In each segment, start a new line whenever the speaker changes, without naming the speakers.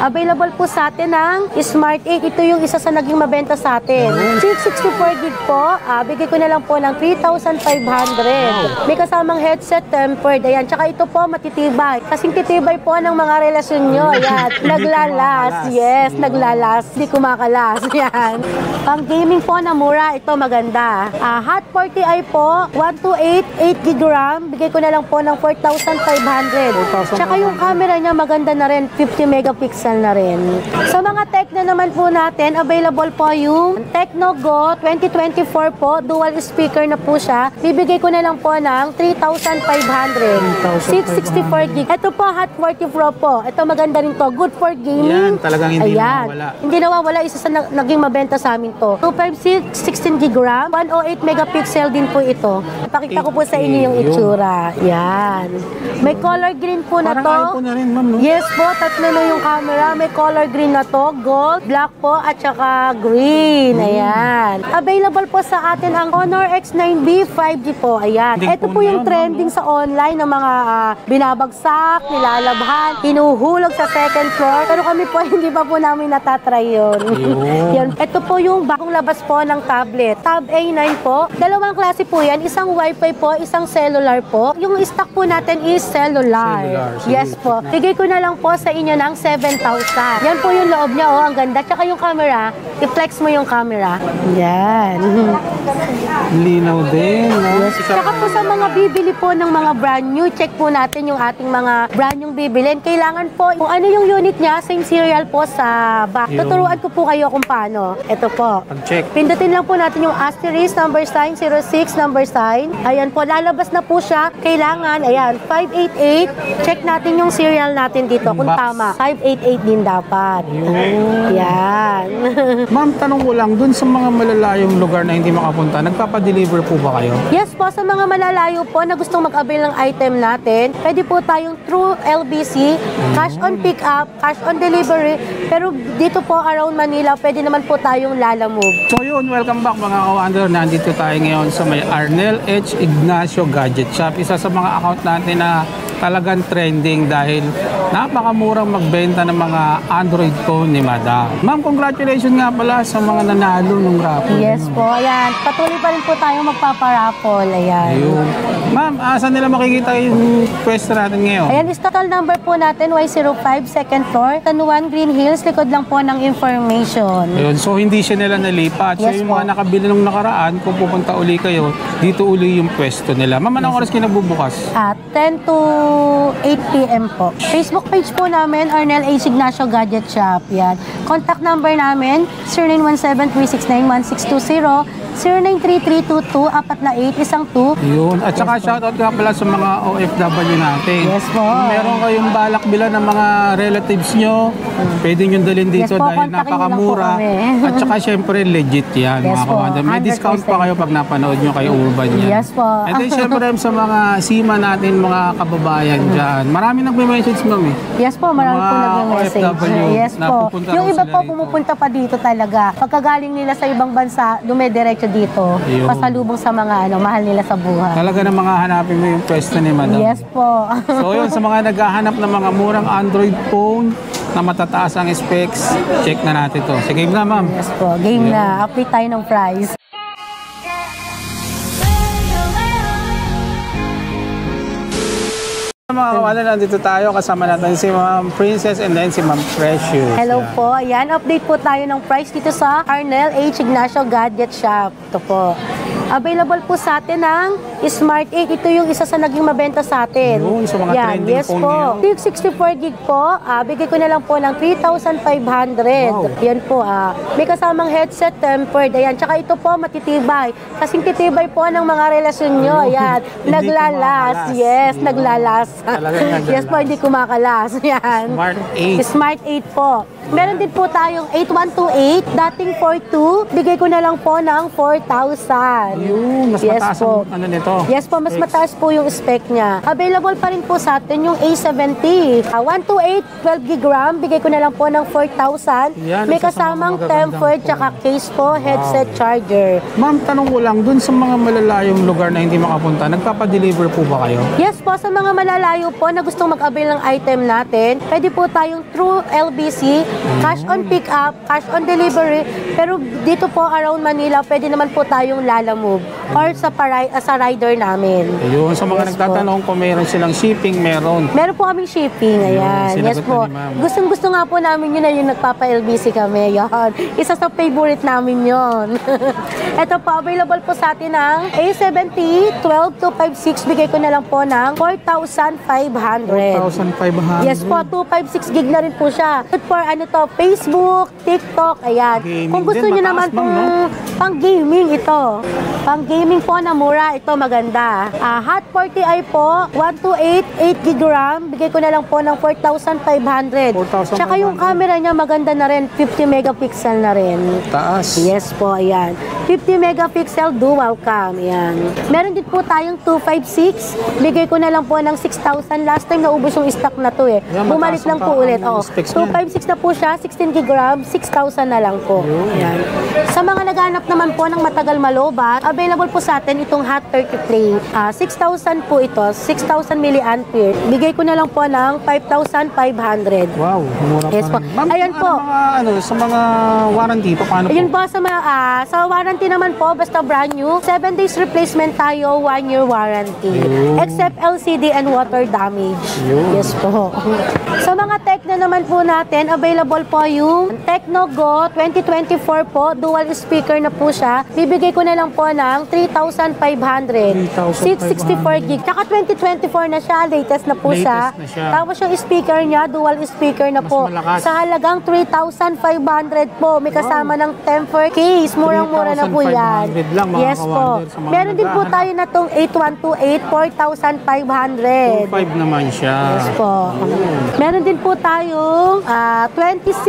Available po sa atin ang Smart 8. Ito yung isa sa naging mabenta sa atin. 664 gig po. Bigay ko na lang po ng 3,500. May kasamang headset tempered. Ayan. Tsaka ito po matitibay. Kasing titibay po ng mga relasyon nyo. Ayan. Naglalas. Yes, naglalas. Hindi kumakalas. Ayan. Pang gaming po na mura. Ito maganda. Hot 40i po. 128, 8 gig RAM. Bigay ko na lang po ng 4,500. Tsaka yung camera niya maganda na rin. 50 megapixel na rin. Sa mga Tecno naman po natin, available po yung Tecno Go 2024 po. Dual speaker na po siya. Bibigay ko na lang po ng 3,500. 664 gig. Ito po, Hot 40 Pro po. Ito maganda rin to. Good for gaming.
Yan, talagang hindi nawawala.
Hindi nawawala. Isa sa naging mabenta sa amin to. 256, 16 gig RAM. 108 megapixel din po ito. Pakita ko po sa inyo yung itsura. Yan. May color green po na to.
Parang iPhone na rin, ma'am, no?
Yes po, tatlo na yung camera. May color green na to. Gold, black po, at saka green. Ayan. Available po sa atin ang Honor X9B 5G po. Ayan. Ito po yung trending sa online ng mga binabagsak, nilalabhan, hinuhulog sa second floor. Pero kami po, hindi pa po namin natatry yun. Yan. Ito po yung bagong labas po ng tablet. Tab A9 po. Dalawang klase po yan. Isang Wi-Fi po, isang cellular po. Yung stock po natin is cellular. Yes po. Bigay ko na lang po sa inyo ng 7,000. Yan po yung loob niya. Oh, ang ganda. Tsaka yung camera, i-flex mo yung camera. Yan.
Linaw din, no?
Yes. Tsaka po sa mga bibili po ng mga brand new, check po natin yung ating mga brand new bibilin. Kailangan po, kung ano yung unit niya, same serial po sa back. Tuturuan ko po kayo kung paano. Ito po.
Pag-check.
Pindutin lang po natin yung asterisk, number sign, 06, number sign. Ayan po, lalabas na po siya. Kailangan, ayan, 588. Check natin yung serial natin dito kung tama. 588 din dapat. Yan.
Ma'am, tanong ko lang, dun sa mga malalayong lugar na hindi makapunta, nagpapadeliver po ba kayo?
Yes po, sa mga malalayo po na gustong mag-avail ng item natin, pwede po tayong through LBC, cash on pick-up, cash on delivery, pero dito po around Manila, pwede naman po tayong lalamove.
So yun, welcome back mga ka-wonder. Nandito tayo ngayon sa may Arnel H. Ignacio Gadget Shop. Isa sa mga account natin na talagang trending dahil napakamurang magbenta ng mga Android phone ni Madam. Ma'am, congratulations nga pala sa mga nanalo ng raffle.
Yes po, ayan. Patuloy pa rin po tayo magpaparaffle. Ayan.
Ma'am, saan nila makikita yung pwesto natin ngayon?
Ayan, is total number po natin, Y05, second floor, San Juan, Green Hills, likod lang po ng information.
Ayun, so hindi siya nila nalipat. So
Yes
yung mga nakabili nung nakaraan, kung pupunta uli kayo, dito uli yung pwesto nila. Ma'am, anong oras kayo nagbubukas?
10 to 8 p.m. po. Facebook page po namin, Arnel H. Ignacio Gadget Shop. Yan. Contact number namin, 0917-369-1620, 093322-4
Yun. At saka shoutout nga pala sa mga OFW natin.
Yes po.
Kung meron kayong balak bilan ng mga relatives nyo, pwede nyo dalhin dito
Yes po,
dahil napakamura. At saka syempre legit yan.
Yes
mga
po,
kawander. May
100%.
discount pa kayo pag napanood nyo kay Urban yan.
Yes po.
And then syempre sa mga sima natin, mga kababayan dyan. Marami nagme-message, ma'am eh.
Yes po, marami po
Mga
nag-message.
OFW
Yes
na
po.
pupunta
Yung
raw
iba
sila
po
rito.
pumupunta pa dito talaga. Pagkagaling nila sa ibang bansa, dumediretso dito.
Yun.
Pasalubong sa mga mahal nila sa buhay.
Talaga na mga hanapin mo yung pwesto ni Madam.
Yes po.
So yun, sa mga naghahanap ng mga murang Android phone na matataas ang specs, check na natin to. Sige na, ma'am.
Yes po. Game na. Update tayo ng price.
Mga kawalan, nandito tayo. Kasama natin si Ma'am Princess and then si Ma'am Precious.
Hello
Yan.
po. Ayan, update po tayo ng price dito sa Arnel H. Ignacio Gadget Shop. Ito po. Available po sa atin ang Smart 8. Ito yung isa sa naging mabenta sa atin.
Yun, sa mga trending
yes
phone
po.
ngayon.
64 gig po. Bigay ko na lang po ng 3,500.
Wow.
Yan po. May kasamang headset tempered. Ayan. Tsaka ito po matitibay. Kasing titibay po ng mga relasyon nyo. Ayan.
Hindi
Naglalas.
kumakalas.
Yes, naglalas.
Talagang naglalas.
Yes po, hindi kumakalas. Yan.
Smart 8.
Smart 8 po. Meron din po tayong 8128, dating 42. Bigay ko na lang po ng 4,000.
Yun, mas
Yes
mataas
po.
ang ano nito.
Yes po, mas mataas po yung spec niya. Available pa rin po sa atin yung A70. 128, 12 gig RAM, bigay ko na lang po ng 4,000.
Yan,
May
isa sa mga
kasamang
magagandang
tempered
phone.
tsaka case po, headset charger.
Ma'am, tanong ko lang, dun sa mga malalayong lugar na hindi makapunta, nagpapadeliver po ba kayo?
Yes po, sa mga malalayo po na gustong mag-avail ng item natin, pwede po tayong through LBC, cash on pick up, cash on delivery, pero dito po around Manila, pwede naman po tayong Lalamove or sa rider namin.
Ayun, sa mga
Yes
nagtatanong kung meron silang shipping, meron.
Meron po kaming shipping, ayan.
Yun,
Yes
sinagot
po.
na ni ma'am.
Gustong-gusto nga po namin yun na yung nagpapa-LBC kami. Yan. Isa sa favorite namin yon. Ito po, available po sa atin ng A70 12256. Bigay ko na lang po ng 4,500.
4,500.
Yes po, 256 gig na rin po siya. Good for ano to, Facebook, TikTok, ayan.
Gaming
Kung gusto
din,
niyo
mataas,
naman
ma'am,
pong
no?
pang-gaming ito. Pang-gaming po na mura, ito maganda. Hot 40i po, 128, 8 gig RAM, bigay ko na lang po ng 4,500.
4,500.
Tsaka yung camera niya maganda na rin, 50 megapixel na rin.
Taas.
Yes po, ayan. 50 megapixel dual cam, ayan. Meron din po tayong 256. Bigay ko na lang po ng 6,000. Last time naubos yung stock na to eh.
Yan,
Bumalik
mataas
lang
ang
po ulit. Oo.
specs niya.
256 na po siya, 16 gig RAM, 6,000 na lang po. Ayan. Sa mga naghanap naman po ng matagal malobat, available po sa atin itong Hot 30 Play. 6,000 po ito, 6,000 milliampere. Bigay ko na lang po ng 5,500.
Wow, mura
Yes
pa
po.
rin. Ma'am,
Ayan po.
Sa mga warranty, paano po?
Ayun po sa warranty naman po, basta brand new, 7 days replacement tayo, 1 year warranty.
Ayun.
Except LCD and water damage.
Ayun.
Yes po. Sa mga Tecno naman po natin, available po yung Tecno Go 2024 po, dual speaker na po siya. Bibigay ko na lang po ng 3,500. 664 gig. Tsaka 2024 na siya, latest na po siya.
Latest na siya.
Tapos yung speaker niya, dual speaker na
Mas
po.
malakas.
Sa halagang 3,500 po. May kasama ng tempered case. Murang-mura na po yan.
3,500 lang, mga
Yes po.
ka-wonder, sa mga
Meron din po
naghahanap.
tayo na tong 8128, 4,500.
2.5 naman siya.
Yes po. Meron din po tayong 20C.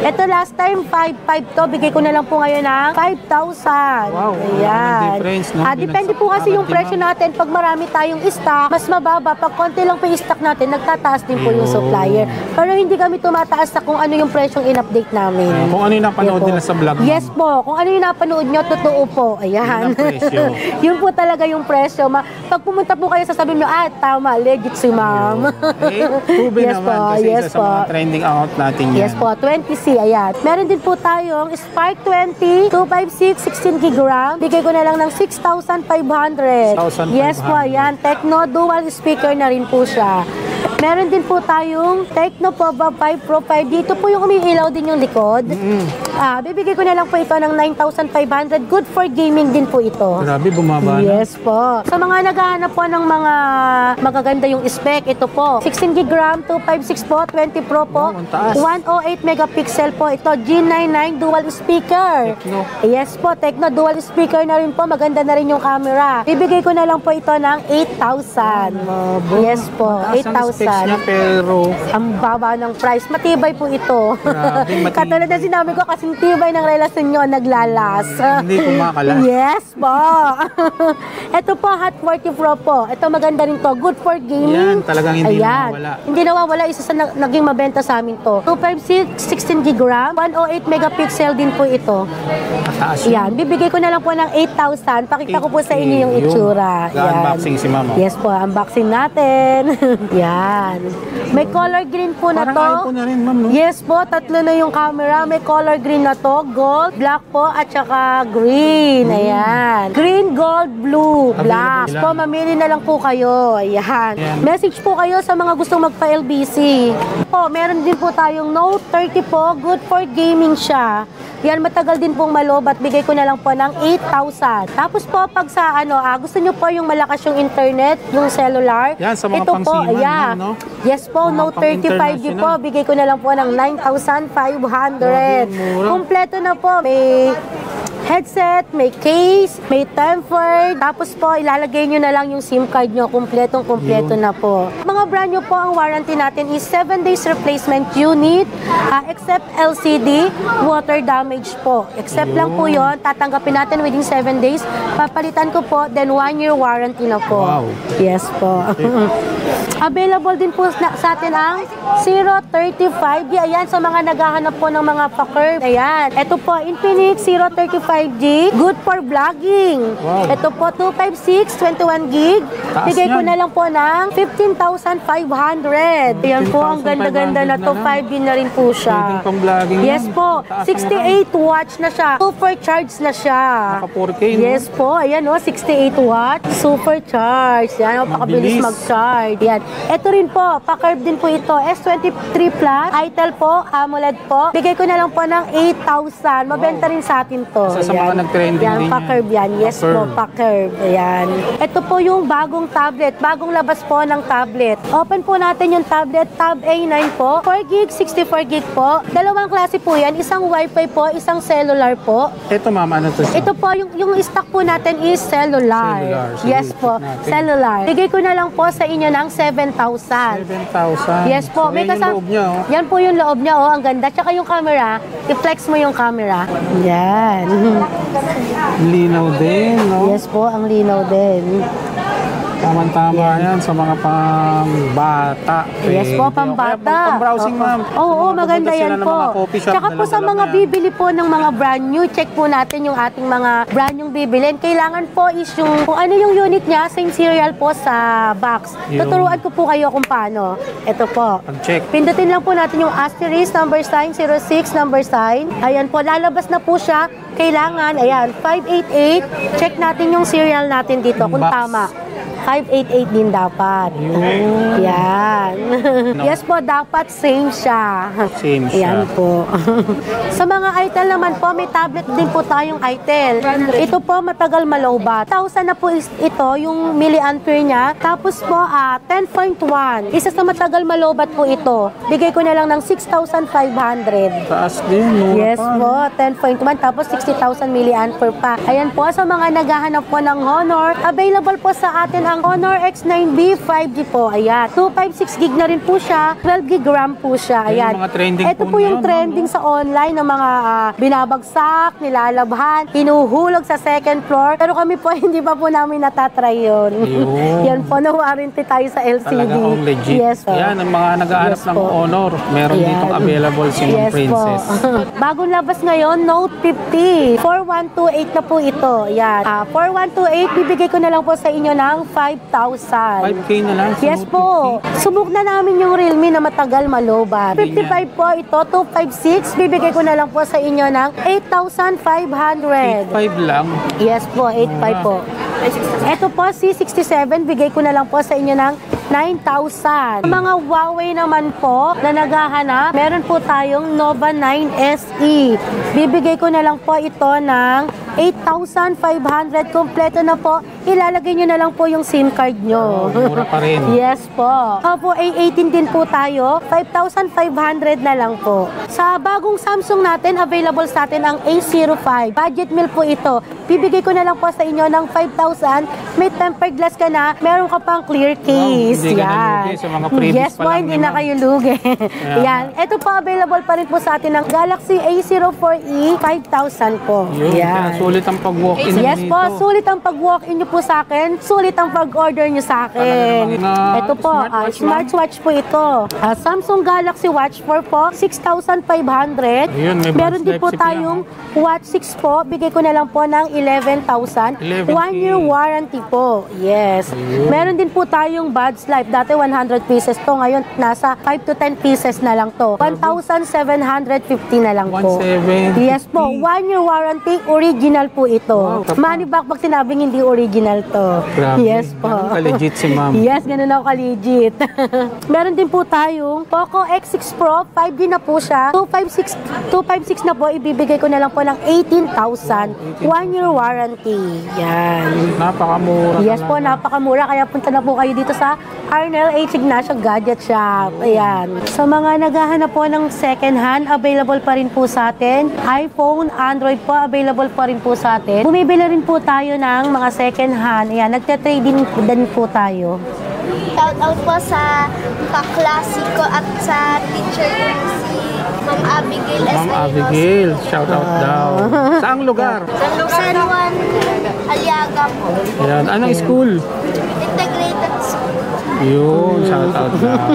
Ito last time 5,500 to. Bigay ko na lang po ngayon ng 5,000.
Wow,
Ayan.
difference, no?
Depende po kasi yung presyo natin. Pag marami tayong stock, mas mababa. Pag konti lang po yung stock natin, nagtataas din po yung supplier. Pero hindi kami tumataas sa kung ano yung presyong in-update namin.
Kung ano yung napanood
Yan po.
nila sa vlog.
Yes po. Kung ano yung napanood nyo, totoo po. Ayan.
Yun ang presyo.
Yun po talaga yung presyo. Pag pumunta po kayo, sasabihin nyo, tama, legit si ma'am.
Okay? Tube
Yes
naman
po,
kasi
yes
isa sa mga
po.
trending account natin yan.
Yes po, 20C, ayan. Meron din po tayong Spark 20, 256, 16 gig RAM. Bigay ko na lang ng 6,500.
6,500.
Yes po, ayan. Tecno dual speaker na rin po siya. Meron din po tayong Tecno Pova 5 Pro 5. Dito po yung umiilaw din yung likod. Bibigay ko na lang po ito ng 9,500. Good for gaming din po ito.
Grabe, bumaba na.
Yes po. Sa mga naghahanap po ng mga magaganda yung spec, ito po. 16 gig RAM, 256 po, 20 Pro po.
Wow, ang taas.
108 megapixel po. Ito, G99 dual speaker.
Tecno.
Yes po, Tecno dual speaker na rin po. Maganda na rin yung camera. Bibigay ko na lang po ito ng 8,000. Yes po,
Mataas ang specs niya,
8,000.
pero
Ang baba ng price. Matibay po ito.
Grabe, matibay.
Katulad na sinabi ko, kasing tibay ng relasyon nyo, naglalas.
hindi kumakalas.
Yes po. Ito po, Hot 40 Pro po. Ito maganda rin to. Good for gaming.
Yan, talagang hindi nawawala.
Hindi nawawala. Isa sa naging mabenta sa amin to. 256, 16 gig RAM, 108 megapixel din po ito.
Mataas yun.
Yan. Bibigay ko na lang po ng 8,000. Pakita ko po sa inyo yung itsura.
Unboxing si Mama.
Yes po, unboxing natin. Yan. May color green po na
Parang
to.
iPhone na rin, ma'am, no?
Yes po, tatlo na yung camera. May color green na to, gold, black po, at saka green. Ayan. Green, gold, blue, black.
Available
Po, mamili na lang po kayo. Ayan.
Ayan.
Message po kayo sa mga gustong magpa-LBC. Po, meron din po tayong Note 30 po. Good for gaming siya. Yan, matagal din pong malobat. Bigay ko na lang po ng 8,000. Tapos po, pag sa gusto nyo po yung malakas yung internet, yung cellular.
Yan, sa mga
ito po,
pangsiman,
ayan.
no?
Yes po,
Mga
Note 35 po. Bigay ko na lang po ng 9,500.
Grabe, mura.
Kumpleto na po. May headset, may case, may tempered. Tapos po, ilalagay nyo na lang yung SIM card nyo. Kumpleto na po. mga brand new po, ang warranty natin is 7 days replacement unit, except LCD, water damage po. Except lang po yon, tatanggapin natin within 7 days. Papalitan ko po, then 1 year warranty na po.
Wow.
Yes po. Available din po sa atin ang 035G. Ayan, sa mga naghahanap po ng mga pa-curve. Ayan. Ito po, Infinix 035G. Good for vlogging.
Wow.
Ito po, 256, 21 gig.
Taas
Bigay ko
yan.
na lang po ng 15,500. Ayan po, ang
15,500
ganda-ganda na to.
na lang.
5D na rin po siya.
Pwedeng pang vlogging
Yes
yan.
po,
Taas ang
68 watts na siya. Supercharged na siya.
Naka 4K, no?
Yes po, ayan o, 68 watts. Supercharged. Yan, napakabilis
Mabilis.
mag-charge. Yan. Ito rin po, pa-curve din po ito. S23 Plus, ITEL po, AMOLED po. Bigay ko na lang po ng 8,000. Mabenta rin sa atin to.
Isa sa mga nag-trending
yan,
din yan.
pa-curve yan. Yes po,
Pa-curve.
pa-curve. Ayan. Ito po yung bagong tablet. Bagong labas po ng tablet. Open po natin yung tablet. Tab A9 po. 4 gig, 64 gig po. Dalawang klase po yan. Isang Wi-Fi po, isang cellular po.
Ito ma'am, ano to?
Ito po, yung stock po natin is cellular.
Cellular. Sige,
Yes po,
check natin.
cellular. Bigay ko na lang po sa inyo ng 7,000.
7,000.
Yes po.
So, yan yung loob niya, oh.
Yan po yung loob niya, oh. Ang ganda. Tsaka yung camera, i-flex mo yung camera. Yan.
Linaw din, no?
Yes po, ang linaw din.
Tama-tama yan sa mga pang-bata.
Yes po, pambata.
Pang-browsing,
Oo.
ma'am.
Oo, maganda
Pupunta sila
yan
ng
po.
mga coffee shop,
Tsaka po sa
dala-dala
mga
yan.
bibili po ng mga brand new, check po natin yung ating mga brand new bibilin. Kailangan po is yung, kung ano yung unit niya, same serial po sa box.
Yun.
Tuturuan ko po kayo kung paano. Ito po.
Pag-check.
Pindutin lang po natin yung asterisk, number sign, 06, number sign. Ayan po, lalabas na po siya. Kailangan, ayan, 588. Check natin yung serial natin dito,
Yung
kung
box.
tama. 588 din dapat.
Yun.
Yan.
No.
Yes po, dapat same siya.
Same siya.
Yan po. Sa mga ITEL naman po, may tablet din po tayong ITEL. Ito po, matagal malobat. 1,000 na po ito, yung milliampere niya. Tapos po, 10.1. Isa sa matagal malobat po ito. Bigay ko na lang ng 6,500.
Taas din, mura
Yes
pa.
po, 10.1 tapos 60,000 milliampere pa. Ayan po, sa mga naghahanap po ng Honor, available po sa atin ang Honor X9B 5G po. Ayan, 256 gig na rin po siya, 12 gig RAM po siya. Ayan.
Yung mga trending
Ito
po
po yung
ngayon,
trending sa online ng mga binabagsak, nilalabhan, hinuhulog sa second floor. Pero kami po, hindi pa po namin natatry yun.
Yun.
Yan po, na-warranty tayo sa LCD.
Talagang legit.
Yes po.
Yan, ang mga nag-aanap
Yes
ng
po.
Honor. Meron
Ayan.
ditong available si Ma'am
Yes
Princess.
po. Bagong labas ngayon, Note 50. 4128 na po ito. Yan. 4128, bibigay ko na lang po sa inyo ng 5,000.
5K na lang. sa
Yes
Note
po. Subok na namin yung Realme na matagal malobat. 55 po ito, 256. Bibigay ko na lang po sa inyo ng 8,500.
5 lang.
Yes po, 85 po. Ito po, C67, bigay ko na lang po sa inyo ng 9,000. Mga Huawei naman po na naghahanap, meron po tayong Nova 9 SE. Bibigay ko na lang po ito ng 8,500. Kompleto na po. Ilalagay nyo na lang po yung SIM card nyo.
Mura pa rin.
Yes po. Opo, A18 din po tayo. 5,500 na lang po. Sa bagong Samsung natin, available sa atin ang A05. Budget meal po ito. Bibigay ko na lang po sa inyo ng 5,000. May tempered glass ka na. Meron ka pang clear case.
Wow, hindi ka na
Yan.
lugi sa mga previous
Yes
pa
po,
lang
hindi
ni
na
Ma'am.
kayo lugi.
Yeah.
Yan. Ito po, available pa rin po sa atin ng Galaxy A04e. 5,000 po.
Yun, kaya sulit ang pag-walk-in
Yes
dito.
po, sulit ang pag-walk-in nyo po sa akin, sulit ang pag-order nyo sa akin.
Talaga namang,
Ito po,
smartwatch,
smartwatch po ito. Samsung Galaxy Watch 4 po, 6,500.
Ayun, may
Meron
buds
din
life
po
si
tayong Watch 6 po, bigay ko na lang po ng 11,000.
11K.
1 year warranty po. Yes. Meron din po tayong Buds Life. Dati 100 pieces to, ngayon nasa 5 to 10 pieces na lang to. 1,750 na lang po.
1,750.
Yes po, 1 year warranty, original po ito.
Wow, tapa.
Money back pag sinabing hindi original to.
Grabe.
Yes po.
Ganun ka-legit si ma'am.
Yes, ganun ako ka-legit. Meron din po tayong Poco X6 Pro, 5G na po siya. 256 na po, ibibigay ko na lang po ng 18,000. 1 year warranty. Yan.
Napakamura.
Yes po,
talaga.
napakamura. Kaya punta na po kayo dito sa Arnel H. Ignacio Gadget Shop. Ayan. Sa mga naghahanap po ng second hand, available pa rin po sa atin. iPhone, Android po, available pa rin po sa atin. Bumibili rin po tayo ng mga second hand. Ayan, nagte-trading din po tayo.
Shout out po sa kaklase ko at sa teacher ko si Ma'am Abigail S.
Ma'am Abigail, shout out daw. Saang lugar?
San Juan Aliaga po.
Ayan, anong school?
Integrated School.
Yun, shout out daw.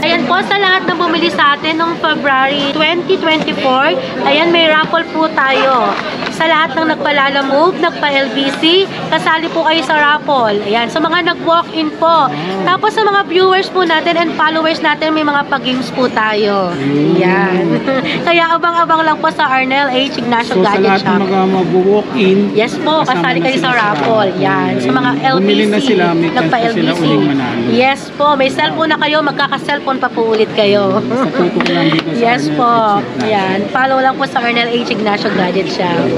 Ayan po, sa lahat na bumili sa atin noong February 2024, ayan, may raffle po tayo. Sa lahat ng nagpa-Lalamove, nagpa-LBC, kasali po kayo sa raffle. Ayan, sa mga nag-walk-in po. Tapos sa mga viewers po natin and followers natin, may mga pag-games po tayo. Ayan. Kaya abang-abang lang po sa Arnel H. Ignacio
So sa
Gadget
lahat
Shop.
ng mga mag-walk-in,
Yes po,
kasama
kasali
na
kayo
sila
sa raffle. Yan. Sa mga LBC,
Bumili na sila, may chance pa sila
nagpa-LBC.
uling manalo.
Yes po, may cellphone na kayo, magkaka-cellphone pa po ulit kayo.
Sa tutok lang dito sa
Yes
Arnel
po.
H. Ignacio.
Yan. Follow lang po sa Arnel H. Ignacio Gadget Shop.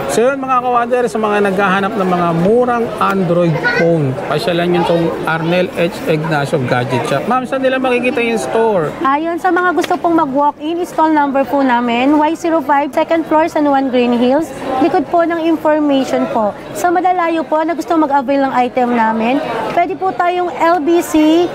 So yun mga kawander, sa mga naghahanap ng mga murang Android phone, pasyalan yun tong Arnel H. Ignacio Gadget Shop. Ma'am, saan nila makikita yung store?
Ayun, sa mga gusto pong mag-walk-in, stall number po namin, Y05, second floor, San Juan Green Hills. Likod po ng information po. Sa madalayo po na gusto mag-avail ng item namin, pwede po tayong LBC,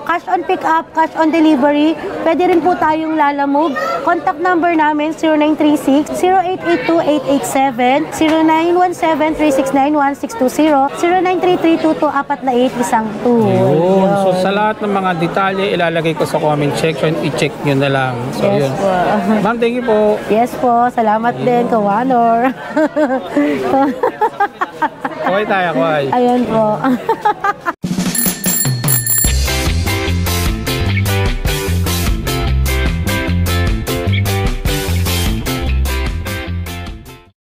cash on pick-up, cash on delivery. Pwede rin po tayong Lalamove. Contact number namin, 0936-0882-887, 0917-3691-620, 0933-22-481-12.
Yun. So sa lahat ng mga detalye, ilalagay ko sa comment section, i-check nyo na lang. So
Yes
yun.
po.
Ma'am, thank you po.
Yes po, salamat din, Kawanor.
Kaway tayo, kaway.
Ayun po.